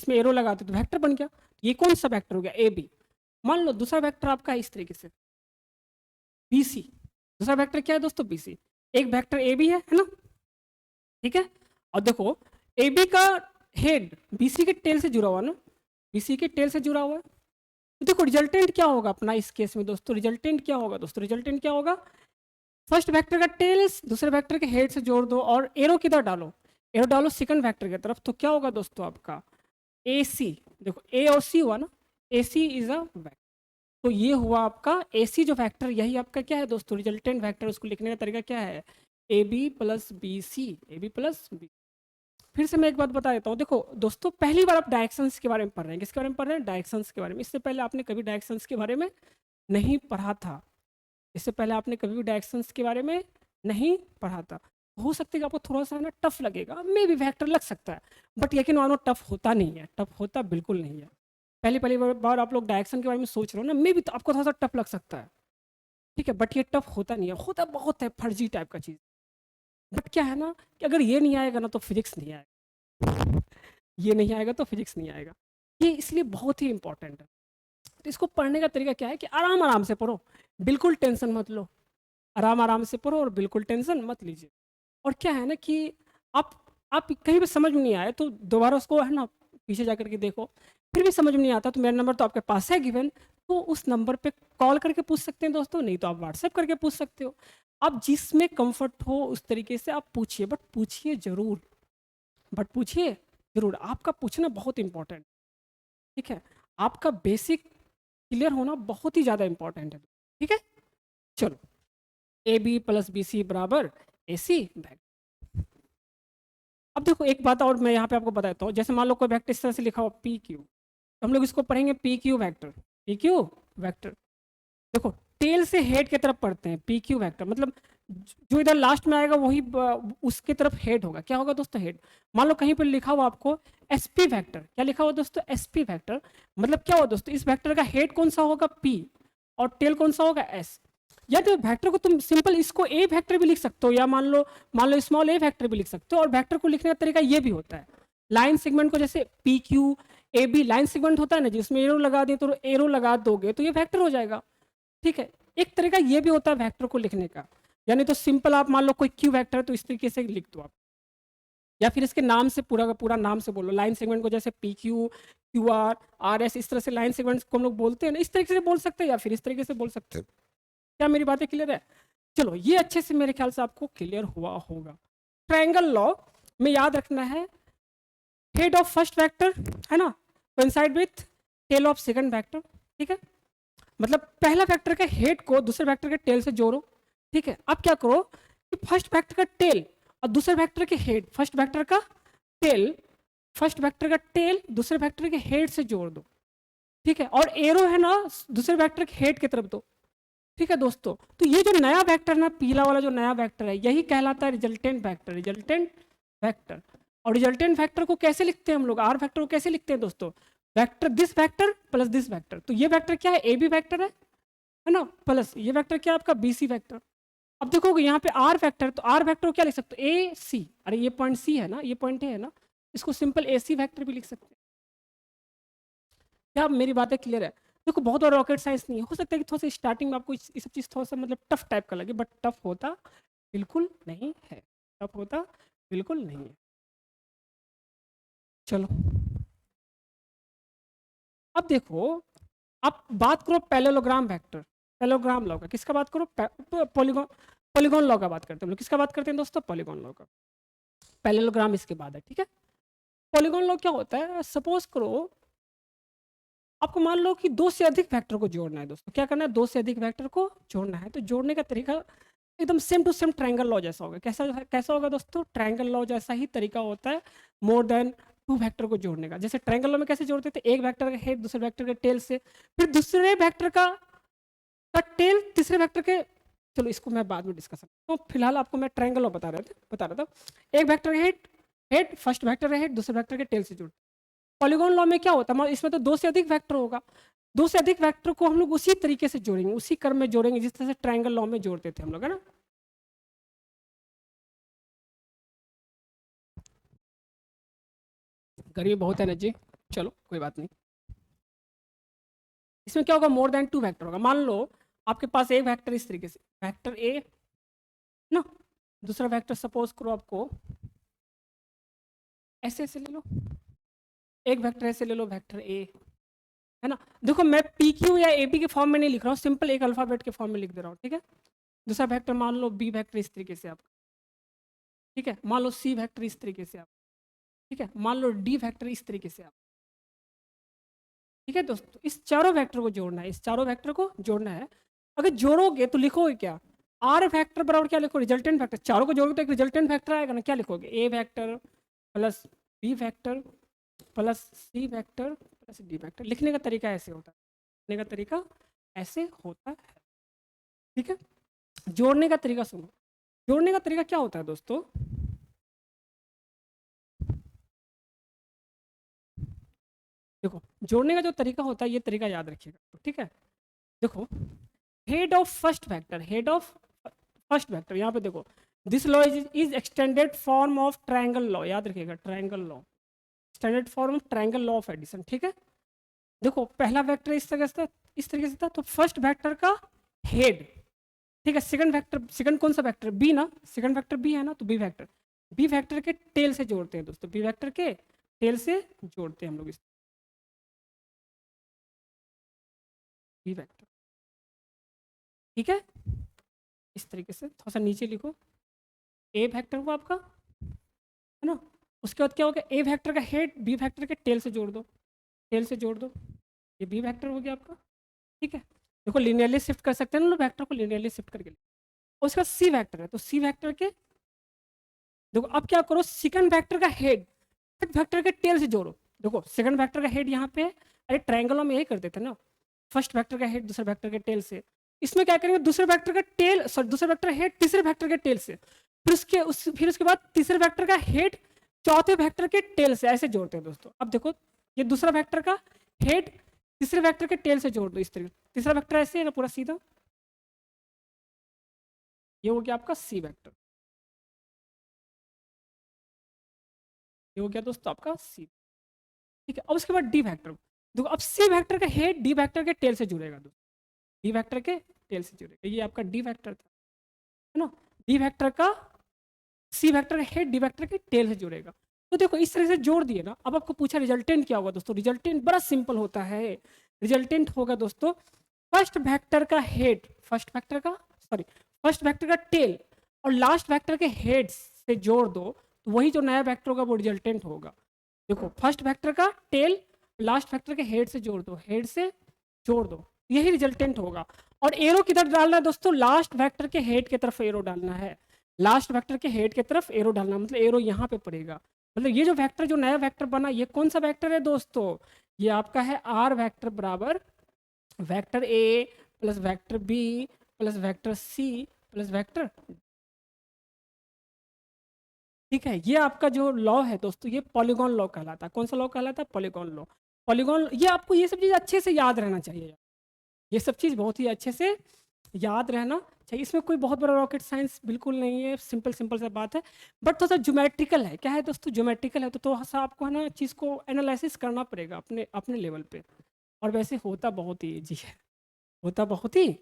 एरो लगाते तो वेक्टर बन गया। ये कौन सा वेक्टर हो गया, ए बी। मान लो दूसरा वेक्टर आपका इस तरीके से बी सी, दूसरा वेक्टर क्या है दोस्तों, बी सी। एक वेक्टर ए बी है ना, ठीक है। और देखो ए बी का हेड बी सी के टेल से जुड़ा हुआ ना, बी सी के टेल से जुड़ा हुआ है। तो देखो रिजल्टेंट क्या होगा अपना इस केस में दोस्तों, रिजल्टेंट क्या होगा दोस्तों, रिजल्टेंट क्या होगा, फर्स्ट वेक्टर का टेल्स दूसरे वेक्टर के हेड से जोड़ दो और एरो किधर डालो, एरो डालो सेकंड वेक्टर की तरफ। तो क्या होगा दोस्तों आपका ए सी, देखो ए और सी हुआ ना, ए सी इज अ वेक्टर। तो ये हुआ आपका ए सी जो वेक्टर, यही आपका क्या है दोस्तों, रिजल्टेंट वेक्टर। उसको लिखने का तरीका क्या है, A B plus B C, A B plus B. फिर से मैं एक बात बता देता हूँ, देखो दोस्तों पहली बार आप डायरेक्शंस के बारे में पढ़ रहे हैं, किसके बारे में पढ़ रहे हैं, डायरेक्शंस के बारे में। इससे पहले आपने कभी डायरेक्शंस के बारे में नहीं पढ़ा था, इससे पहले आपने कभी भी डायरेक्शंस के बारे में नहीं पढ़ा था। हो सकता है कि आपको थोड़ा सा ना टफ लगेगा, मे भी वेक्टर लग सकता है, बट यकीन मानो टफ होता नहीं है, टफ होता बिल्कुल नहीं है। पहली पहली बार आप लोग डायरेक्शन के बारे में सोच रहे हो ना, मे भी तो आपको थोड़ा सा टफ लग सकता है, ठीक है, बट ये टफ होता नहीं है, होता बहुत है फर्जी टाइप का चीज़। बट क्या है ना कि अगर ये नहीं आएगा ना तो फिजिक्स नहीं आएगा, ये नहीं आएगा तो फिजिक्स नहीं आएगा। ये इसलिए बहुत ही इंपॉर्टेंट है। तो इसको पढ़ने का तरीका क्या है कि आराम आराम से पढ़ो, बिल्कुल टेंशन मत लो, आराम आराम से पढ़ो और बिल्कुल टेंशन मत लीजिए। और क्या है ना कि आप आप कहीं भी समझ में नहीं आए तो दोबारा उसको है ना पीछे जा करके देखो, फिर भी समझ में नहीं आता तो मेरा नंबर तो आपके पास है गिवन, तो उस नंबर पे कॉल करके पूछ सकते हैं दोस्तों, नहीं तो आप व्हाट्सएप करके पूछ सकते हो। आप जिसमें कंफर्ट हो उस तरीके से आप पूछिए, बट पूछिए ज़रूर, बट पूछिए ज़रूर, आपका पूछना बहुत इंपॉर्टेंट, ठीक है, आपका बेसिक क्लियर होना बहुत ही ज़्यादा इंपॉर्टेंट है, ठीक है। चलो A B plus B C बराबर ए सी वेक्टर। अब देखो एक बात और मैं यहाँ पे आपको बताता हूँ, जैसे मान लो कोई वेक्टर इस तरह से लिखा हो पी क्यू, तो हम लोग इसको पढ़ेंगे P Q vector, P Q vector. देखो टेल से हेड की तरफ पढ़ते हैं पी क्यू वेक्टर, मतलब जो इधर लास्ट में आएगा वही उसके तरफ हेड होगा। क्या होगा दोस्तों, हेड। मान लो कहीं पर लिखा हुआ आपको एस पी वेक्टर, क्या लिखा हुआ दोस्तों, एस पी वेक्टर, मतलब क्या हुआ दोस्तों, इस वेक्टर का हेड कौन सा होगा, पी, और टेल कौन सा होगा, एस। या तो वेक्टर को तुम सिंपल इसको ए वेक्टर भी लिख सकते हो, या मान लो स्मॉल ए वेक्टर भी लिख सकते हो। और वेक्टर को लिखने का तरीका ये भी होता है, लाइन सेगमेंट को जैसे P Q A B line segment होता है ना, जिसमें एरो लगा दें तो एरो लगा दोगे तो ये वेक्टर हो जाएगा, ठीक है। एक तरीका ये भी होता है वेक्टर को लिखने का, यानी तो सिंपल आप मान लो कोई क्यू वेक्टर है तो इस तरीके से लिख दो आप, या फिर इसके नाम से पूरा का पूरा नाम से बोलो। लाइन सेगमेंट को जैसे P Q, Q R, R S, इस तरह से लाइन सेगमेंट्स को हम लोग बोलते हैं ना, इस तरीके से बोल सकते हैं या फिर इस तरीके से बोल सकते हैं। क्या मेरी बातें क्लियर है? चलो ये अच्छे से मेरे ख्याल से आपको क्लियर हुआ होगा। ट्रायंगल लॉ में याद रखना है, हेड ऑफ फर्स्ट वेक्टर है ना coincide with tail of second vector, ठीक है। मतलब पहला वेक्टर के हेड को दूसरे वेक्टर के टेल से जोड़ो, ठीक है। अब क्या करो कि फर्स्ट वेक्टर का टेल और दूसरे वेक्टर के हेड, फर्स्ट वेक्टर का टेल दूसरे वेक्टर के हेड से जोड़ दो, ठीक है। और एरो है ना दूसरे वेक्टर के हेड की तरफ दो, ठीक है दोस्तों। तो ये जो नया वेक्टर ना, पीला वाला जो नया वेक्टर है, यही कहलाता है रिजल्टेंट वेक्टर। और रिजल्टेंट वेक्टर को कैसे लिखते हैं हम लोग? आर वेक्टर को कैसे लिखते हैं दोस्तों? Vector this vector plus this vector. तो ये वेक्टर क्या है? ए बी वेक्टर है ना, प्लस ये वेक्टर क्या है आपका? B C vector. अब देखोगे यहाँ पे आर वेक्टर, तो आर वेक्टर को क्या लिख सकते हो? ए सी। अरे ये पॉइंट सी है ना, ये पॉइंट ए है ना, इसको सिंपल ए सी वेक्टर भी लिख सकते हैं। क्या मेरी बातें क्लियर है? देखो बहुत और रॉकेट साइंस नहीं है। हो सकता है कि थोड़ा सा स्टार्टिंग में आपको ये सब चीज़ थोड़ा सा मतलब टफ टाइप का लगे, बट टफ होता बिल्कुल नहीं है, टफ होता बिल्कुल नहीं है। चलो अब देखो, आप बात करो पैरेललोग्राम वेक्टर, पैरेललोग्राम लॉ का। किसका बात करो? पॉलीगॉन, पॉलीगॉन लॉ का बात करते हैं हम लोग। किसका बात करते हैं दोस्तों? पॉलीगॉन लॉ का। पैरेललोग्राम इसके बाद है, ठीक है। पॉलीगॉन लॉ क्या होता है? सपोज करो आपको मान लो कि दो से अधिक वेक्टर को जोड़ना है दोस्तों। क्या करना है? दो से अधिक वेक्टर को जोड़ना है। तो जोड़ने का तरीका एकदम same to same triangle law जैसा होगा। कैसा होगा दोस्तों? ट्रायंगल लॉ जैसा ही तरीका होता है मोर देन टू वेक्टर को जोड़ने का। जैसे ट्रायंगल लॉ में कैसे जोड़ते थे? एक वेक्टर का हेड दूसरे वेक्टर के टेल से, फिर दूसरे वेक्टर का टेल तीसरे वेक्टर के, चलो इसको मैं बाद में डिस्कस करता हूँ। फिलहाल आपको मैं ट्रायंगल लॉ बता रहा था। एक वेक्टर का हेड फर्स्ट वेक्टर का हेड दूसरे वेक्टर के टेल से जोड़ते। पॉलीगॉन लॉ में क्या होता है? इसमें तो दो से अधिक वेक्टर होगा। दो से अधिक वेक्टर को हम लोग उसी तरीके से जोड़ेंगे, उसी क्रम में जोड़ेंगे जिस तरह से ट्रायंगल लॉ में जोड़ते थे हम लोग, है ना। गर्मी बहुत है ना जी, चलो कोई बात नहीं। इसमें क्या होगा? मोर देन टू वेक्टर होगा। मान लो आपके पास एक वेक्टर इस तरीके से, वेक्टर ए ना, दूसरा वेक्टर सपोज करो आपको ऐसे ऐसे ले लो, एक वेक्टर ऐसे ले लो, वेक्टर ए, है ना। देखो मैं पी क्यू या ए पी के फॉर्म में नहीं लिख रहा हूँ, सिंपल एक अल्फाबेट के फॉर्म में लिख दे रहा हूँ, ठीक है। दूसरा वेक्टर मान लो बी वेक्टर इस तरीके से आपका, ठीक है। मान लो सी वेक्टर इस तरीके से आप, ठीक है। मान लो डी वेक्टर इस तरीके से आप, ठीक है दोस्तों। इस चारों वेक्टर को जोड़ना है, इस चारों वेक्टर को जोड़ना है। अगर जोड़ोगे तो लिखोगे क्या? आर वेक्टर बराबर क्या लिखो? Resultant vector. चारों को जोड़ोगे तो एक रिजल्टेंट वेक्टर आएगा ना। क्या लिखोगे? A vector plus B vector plus C vector plus D vector. लिखने का तरीका ऐसे होता है, लिखने का तरीका ऐसे होता है, ठीक है। जोड़ने का तरीका सुनो, जोड़ने का तरीका क्या होता है दोस्तों? देखो जोड़ने का जो तरीका होता है, ये तरीका याद रखिएगा, ठीक है। देखो head of first vector, head of first vector, यहाँ पे देखो this law is extended form of triangle law. याद रखिएगा, triangle law, standard form of triangle law of addition, ठीक है। देखो पहला वेक्टर इस तरीके से था, तो फर्स्ट वेक्टर का हेड, ठीक है। सेकंड वेक्टर, सेकंड कौन सा वेक्टर? बी ना, सेकंड वेक्टर बी है ना, तो बी वेक्टर के टेल से जोड़ते हैं दोस्तों, बी वेक्टर के टेल से जोड़ते हैं हम लोग इस बी वेक्टर, ठीक है। इस तरीके से थोड़ा सा नीचे लिखो, ए वेक्टर को आपका, है ना। उसके बाद क्या होगा? ए वेक्टर का हेड बी वेक्टर के टेल से जोड़ दो, टेल से जोड़ दो, ये बी वेक्टर हो गया आपका, ठीक है। देखो लिनियरली शिफ्ट कर सकते हैं ना वेक्टर को, लिनियरली शिफ्ट करके। उसका सी वेक्टर है, तो सी वेक्टर के देखो अब क्या करो, सेकंड वेक्टर का हेड वेक्टर के टेल से जोड़ो। देखो सेकंड वेक्टर का हेड यहाँ पे, अरे ट्रायंगल में यही करते थे ना, फर्स्ट वेक्टर का हेड दूसरे वेक्टर के टेल से। इसमें क्या करेंगे? दूसरे वेक्टर का टेल, सॉरी दूसरे वेक्टर का हेड तीसरे वेक्टर के टेल से, फिर उसके बाद तीसरे वेक्टर का हेड चौथे वेक्टर के टेल से, ऐसे जोड़ते हैं दोस्तों। अब देखो ये दूसरा वेक्टर का हेड तीसरे वेक्टर के टेल से जोड़ दो इस तरीके। तीसरा वेक्टर ऐसे है ना पूरा सीधा, ये हो गया आपका सी वेक्टर, ये हो गया दोस्तों आपका सी, ठीक है। अब उसके बाद डी वेक्टर, देखो अब सी वेक्टर का हेड डी वेक्टर के टेल से जुड़ेगा दोस्तों, डी वेक्टर के टेल से जुड़ेगा, ये आपका डी वेक्टर था, है ना। डी वेक्टर का सी वेक्टर का हेड डी वेक्टर के टेल से जुड़ेगा। तो देखो इस तरह से जोड़ दिए ना। अब आपको पूछा रिजल्टेंट क्या होगा दोस्तों, रिजल्टेंट बड़ा सिंपल होता है। रिजल्टेंट होगा दोस्तों फर्स्ट वेक्टर का हेड, फर्स्ट वेक्टर का टेल और लास्ट वेक्टर के हेड से जोड़ दो, तो वही जो नया वेक्टर होगा वो रिजल्टेंट होगा। देखो फर्स्ट वेक्टर का टेल लास्ट वेक्टर के हेड से जोड़ दो, हेड से जोड़ दो, यही रिजल्टेंट होगा। और एरो किधर डालना है दोस्तों, लास्ट वेक्टर के हेड की तरफ एरो डालना है, लास्ट वेक्टर के हेड की तरफ एरो डालना, मतलब एरो यहाँ पे पड़ेगा। मतलब ये जो वेक्टर, जो नया वेक्टर बना, ये कौन सा वेक्टर है दोस्तों, ये आपका है आर वेक्टर बराबर vector A plus vector B plus vector C plus vector. ठीक है, ये आपका जो लॉ है दोस्तों, ये पॉलीगॉन लॉ कहलाता है। कौन सा लॉ कहलाता है, पॉलीगॉन लॉ। पॉलीगॉन, ये आपको ये सब चीज़ अच्छे से याद रहना चाहिए, ये सब चीज़ बहुत ही अच्छे से याद रहना चाहिए। इसमें कोई बहुत बड़ा रॉकेट साइंस बिल्कुल नहीं है, सिंपल सिंपल सा बात है। बट थोड़ा सा ज्योमेट्रिकल है, क्या है दोस्तों, ज्योमेट्रिकल है, तो थोड़ा सा आपको है ना चीज़ को एनालिसिस करना पड़ेगा अपने अपने लेवल पे। और वैसे होता बहुत ही ईजी है, होता बहुत ही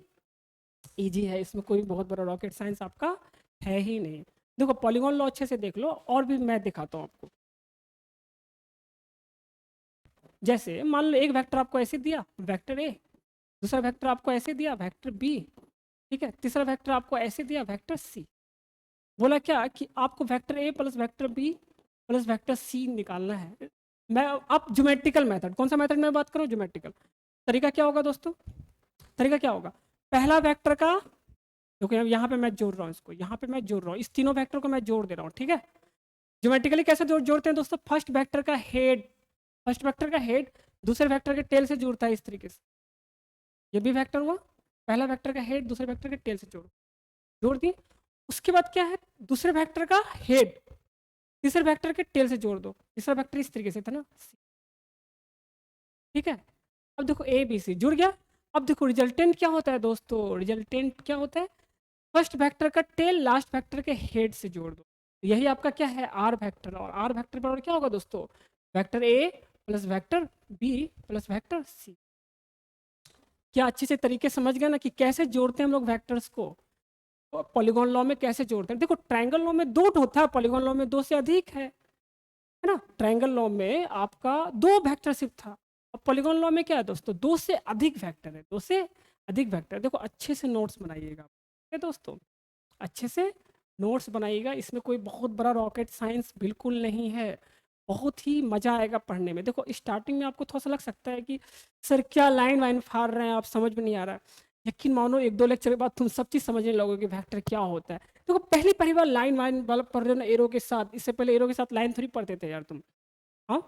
ईजी है, इसमें कोई बहुत बड़ा रॉकेट साइंस आपका है ही नहीं। देखो पॉलीगॉन लॉ अच्छे से देख लो, और भी मैं दिखाता हूँ आपको। जैसे मान लो एक वेक्टर आपको ऐसे दिया, वेक्टर ए, दूसरा वेक्टर आपको ऐसे दिया, वेक्टर बी, ठीक है, तीसरा वेक्टर आपको ऐसे दिया, वेक्टर सी। बोला क्या कि आपको vector A plus vector B plus vector C निकालना है। मैं आप ज्योमेट्रिकल मेथड, कौन सा मेथड में बात करूँ, ज्योमेट्रिकल तरीका क्या होगा दोस्तों, तरीका क्या होगा, पहला वेक्टर का, क्योंकि यहाँ पे मैं जोड़ रहा हूँ इसको, यहाँ पे मैं जोड़ रहा हूँ, इस तीनों वेक्टर को मैं जोड़ दे रहा हूँ, ठीक है। ज्योमेट्रिकली कैसे जोड़ते हैं दोस्तों, फर्स्ट वेक्टर का हेड, फर्स्ट वेक्टर का हेड दूसरे वेक्टर के टेल से जुड़ता है, इस तरीके से। ये भी वेक्टर हुआ, पहला वेक्टर का हेड दूसरे वेक्टर के टेल से जोड़ दिए। उसके बाद क्या है, दूसरे वेक्टर का हेड तीसरे वेक्टर के टेल से जोड़ दो, तीसरा वेक्टर इस तरीके से था ना, ठीक है। अब देखो ए बी सी जुड़ गया। अब देखो रिजल्टेंट क्या होता है दोस्तों, रिजल्टेंट क्या होता है, फर्स्ट वेक्टर का टेल लास्ट वेक्टर के हेड से जोड़ दो, यही आपका क्या है, आर वेक्टर। और आर वेक्टर बराबर क्या होगा दोस्तों, vector A plus vector B plus vector C. क्या अच्छे से तरीके समझ गए ना कि कैसे जोड़ते हैं हम लोग वेक्टर्स को, पॉलीगॉन लॉ में कैसे जोड़ते हैं। देखो ट्रायंगल लॉ में दो होता है, पॉलीगॉन लॉ में दो से अधिक है ना। ट्रायंगल लॉ में आपका दो वेक्टर सिर्फ था, अब पॉलीगॉन लॉ में क्या है दोस्तों, दो से अधिक वेक्टर है, दो से अधिक वेक्टर। देखो अच्छे से नोट्स बनाइएगा, ठीक है दोस्तों, अच्छे से नोट्स बनाइएगा। इसमें कोई बहुत बड़ा रॉकेट साइंस बिल्कुल नहीं है, बहुत ही मज़ा आएगा पढ़ने में। देखो स्टार्टिंग में आपको थोड़ा सा लग सकता है कि सर क्या लाइन वाइन फाड़ रहे हैं आप, समझ में नहीं आ रहा है। यकीन मानो एक दो लेक्चर के बाद तुम सब चीज़ समझने लगोगे कि वेक्टर क्या होता है। देखो पहली पहली बार लाइन वाइन वाला पढ़ रहे हो ना एरो के साथ, इससे पहले एरो के साथ लाइन थोड़ी पढ़ते थे यार तुम, हाँ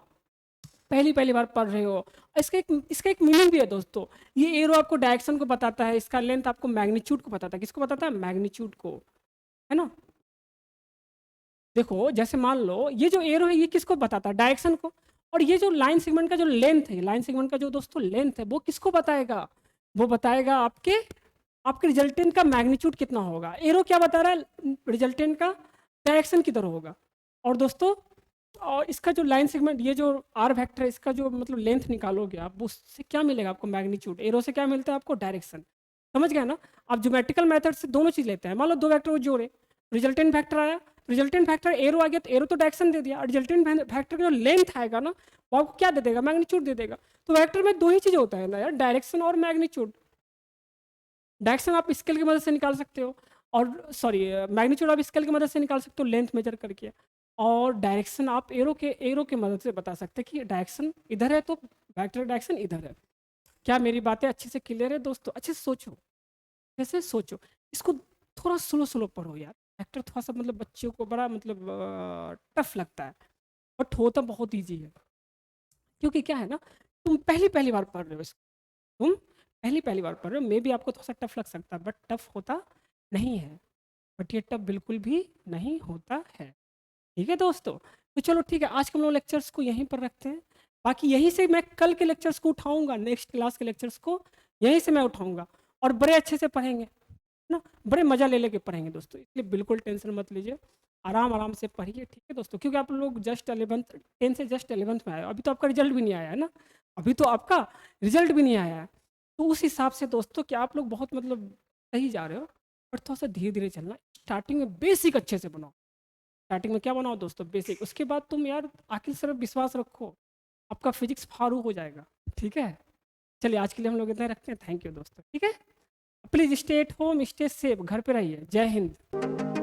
पहली पहली बार पढ़ रहे हो। इसका एक मीनिंग भी है दोस्तों, ये एरो आपको डायरेक्शन को बताता है, इसका लेंथ आपको मैग्नीट्यूड को बताता है। किसको बताता है, मैग्नीट्यूड को, है ना। देखो जैसे मान लो ये जो एरो है ये किसको बताता है, डायरेक्शन को। और ये जो लाइन सेगमेंट का जो लेंथ है, लाइन सेगमेंट का जो दोस्तों लेंथ है, वो किसको बताएगा, वो बताएगा आपके आपके रिजल्टेंट का मैग्नीट्यूड कितना होगा। एरो क्या बता रहा है, रिजल्टेंट का डायरेक्शन किधर होगा। और दोस्तों और इसका जो लाइन सेगमेंट, ये जो आर वेक्टर है, इसका जो मतलब लेंथ निकालोगे आप, उससे क्या मिलेगा आपको, मैग्नीट्यूड। एरो से क्या मिलता है आपको, डायरेक्शन। समझ गए ना। आप ज्योमेट्रिकल मेथड से दोनों चीज़ लेते हैं। मान लो दो वेक्टर को जोड़े, रिजल्टेंट वेक्टर आया, रिजल्टेंट फैक्टर एरो आ गया, तो एरो तो डायरेक्शन दे दिया, और रिजल्टेंट फैक्टर का जो लेंथ आएगा ना, वो आपको क्या दे देगा, मैग्नीट्यूड दे देगा। तो वेक्टर में दो ही चीज़ होता है ना यार, डायरेक्शन और मैग्नीट्यूड। डायरेक्शन आप स्केल की मदद से निकाल सकते हो, और सॉरी मैग्नीट्यूड आप स्केल की मदद से निकाल सकते हो लेंथ मेजर करके। और डायरेक्शन आप एरो के मदद से बता सकते हैं कि डायरेक्शन इधर है तो वेक्टर डायरेक्शन इधर है। क्या मेरी बातें अच्छे से क्लियर है दोस्तों, अच्छे से सोचो, जैसे सोचो। इसको थोड़ा स्लो स्लो पढ़ो यार, वेक्टर थोड़ा सा मतलब बच्चों को बड़ा मतलब टफ लगता है, बट होता बहुत ईजी है। क्योंकि क्या है ना, तुम पहली पहली बार पढ़ रहे हो इसको, तुम पहली पहली बार पढ़ रहे हो, मे भी आपको थोड़ा सा टफ लग सकता है, बट टफ होता नहीं है। बट ये टफ बिल्कुल भी नहीं होता है, ठीक है दोस्तों। तो चलो ठीक है, आज के हम लोग लेक्चर्स को यहीं पर रखते हैं। बाकी यहीं से मैं कल के लेक्चर्स को उठाऊंगा, नेक्स्ट क्लास के लेक्चर्स को यहीं से मैं उठाऊंगा, और बड़े अच्छे से पढ़ेंगे ना, बड़े मज़ा ले लेके पढ़ेंगे दोस्तों। इसलिए बिल्कुल टेंशन मत लीजिए, आराम आराम से पढ़िए, ठीक है दोस्तों। क्योंकि आप लोग जस्ट 11th 10 से जस्ट 11th में आए हो, अभी तो आपका रिजल्ट भी नहीं आया है ना, अभी तो आपका रिजल्ट भी नहीं आया है। तो उस हिसाब से दोस्तों कि आप लोग बहुत मतलब सही जा रहे हो, पर थोड़ा सा धीरे धीरे चलना, स्टार्टिंग में बेसिक अच्छे से बनाओ, स्टार्टिंग में क्या बनाओ दोस्तों, बेसिक। उसके बाद तुम यार आखिर सिर्फ विश्वास रखो, आपका फिजिक्स फारू हो जाएगा। ठीक है, चलिए आज के लिए हम लोग इतना रखते हैं। थैंक यू दोस्तों। ठीक है, please stay at home, stay safe, घर पे रहिए। जय हिंद।